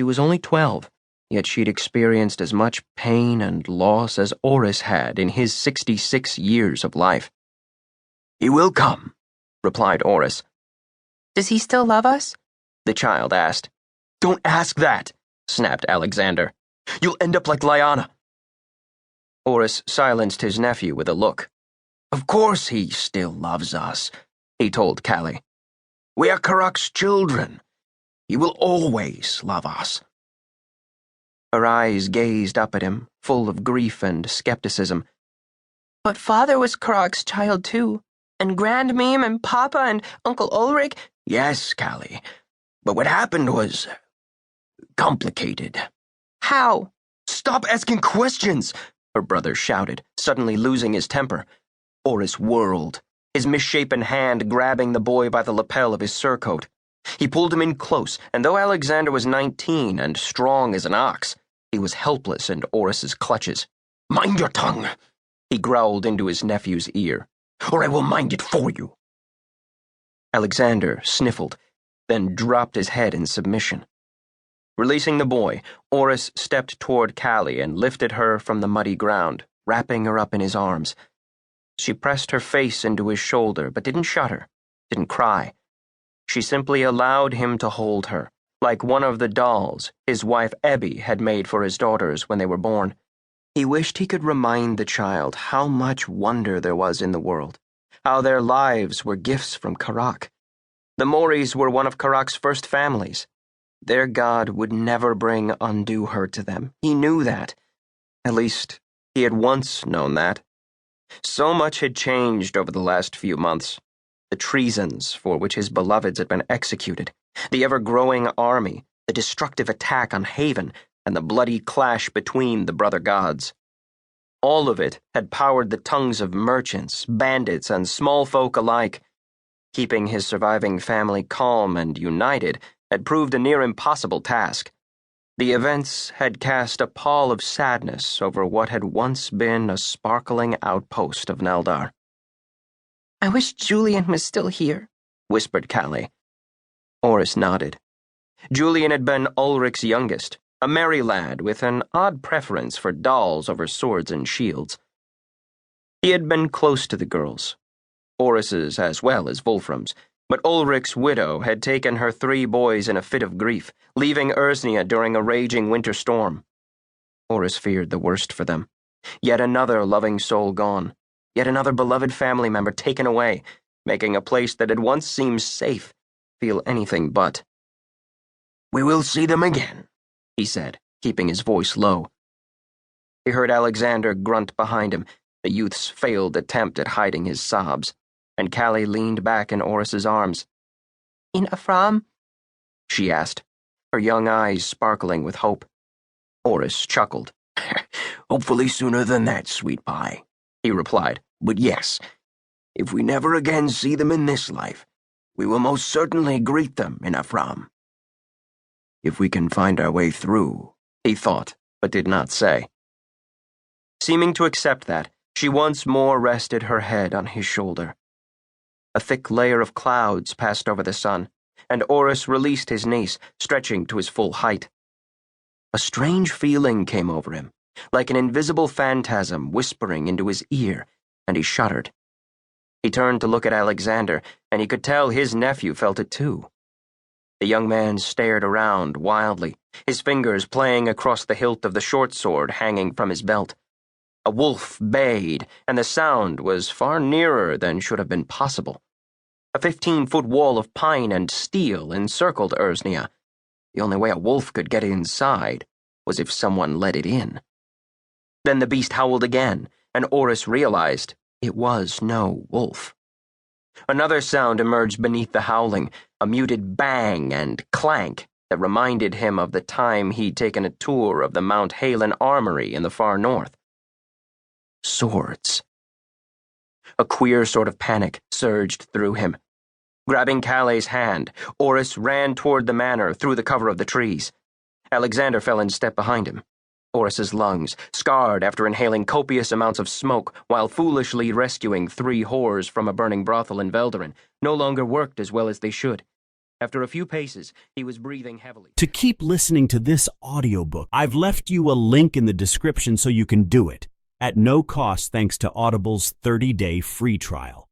She was only 12, yet she'd experienced as much pain and loss as Oris had in his 66 years of life. "He will come," replied Oris. "Does he still love us?" the child asked. "Don't ask that," snapped Alexander. "You'll end up like Lyanna." Oris silenced his nephew with a look. "Of course he still loves us," he told Callie. "We are Karak's children. He will always love us." Her eyes gazed up at him, full of grief and skepticism. "But Father was Karak's child too, and Grandmeme and Papa and Uncle Ulrich." "Yes, Callie, but what happened was complicated." "How?" "Stop asking questions," her brother shouted, suddenly losing his temper. Oris whirled, his misshapen hand grabbing the boy by the lapel of his surcoat. He pulled him in close, and though Alexander was 19 and strong as an ox, he was helpless in Oris's clutches. "Mind your tongue," he growled into his nephew's ear, "or I will mind it for you." Alexander sniffled, then dropped his head in submission. Releasing the boy, Oris stepped toward Callie and lifted her from the muddy ground, wrapping her up in his arms. She pressed her face into his shoulder, but didn't shudder, didn't cry. She simply allowed him to hold her, like one of the dolls his wife Ebby had made for his daughters when they were born. He wished he could remind the child how much wonder there was in the world, how their lives were gifts from Karak. The Moris were one of Karak's first families. Their god would never bring undue hurt to them. He knew that. At least, he had once known that. So much had changed over the last few months. The treasons for which his beloveds had been executed, the ever-growing army, the destructive attack on Haven, and the bloody clash between the brother gods. All of it had powered the tongues of merchants, bandits, and small folk alike. Keeping his surviving family calm and united had proved a near impossible task. The events had cast a pall of sadness over what had once been a sparkling outpost of Neldar. "I wish Julian was still here," whispered Callie. Oris nodded. Julian had been Ulrich's youngest, a merry lad with an odd preference for dolls over swords and shields. He had been close to the girls, Oris's as well as Wolfram's, but Ulrich's widow had taken her 3 boys in a fit of grief, leaving Erznia during a raging winter storm. Oris feared the worst for them. Yet another loving soul gone, yet another beloved family member taken away, making a place that had once seemed safe feel anything but. "We will see them again," he said, keeping his voice low. He heard Alexander grunt behind him, the youth's failed attempt at hiding his sobs, and Callie leaned back in Oris's arms. "In Ephraim?" she asked, her young eyes sparkling with hope. Oris chuckled. "Hopefully sooner than that, sweet pie," he replied. "But yes, if we never again see them in this life, we will most certainly greet them in Ephraim. If we can find our way through," he thought, but did not say. Seeming to accept that, she once more rested her head on his shoulder. A thick layer of clouds passed over the sun, and Oris released his niece, stretching to his full height. A strange feeling came over him, like an invisible phantasm whispering into his ear, and he shuddered. He turned to look at Alexander, and he could tell his nephew felt it too. The young man stared around wildly, his fingers playing across the hilt of the short sword hanging from his belt. A wolf bayed, and the sound was far nearer than should have been possible. A 15-foot wall of pine and steel encircled Erznia. The only way a wolf could get inside was if someone let it in. Then the beast howled again, and Oris realized it was no wolf. Another sound emerged beneath the howling, a muted bang and clank that reminded him of the time he'd taken a tour of the Mount Halen Armory in the far north. Swords. A queer sort of panic surged through him. Grabbing Callie's hand, Oris ran toward the manor through the cover of the trees. Alexander fell in step behind him. Oris's lungs, scarred after inhaling copious amounts of smoke while foolishly rescuing 3 whores from a burning brothel in Velderin, no longer worked as well as they should. After a few paces, he was breathing heavily. To keep listening to this audiobook, I've left you a link in the description so you can do it, at no cost thanks to Audible's 30-day free trial.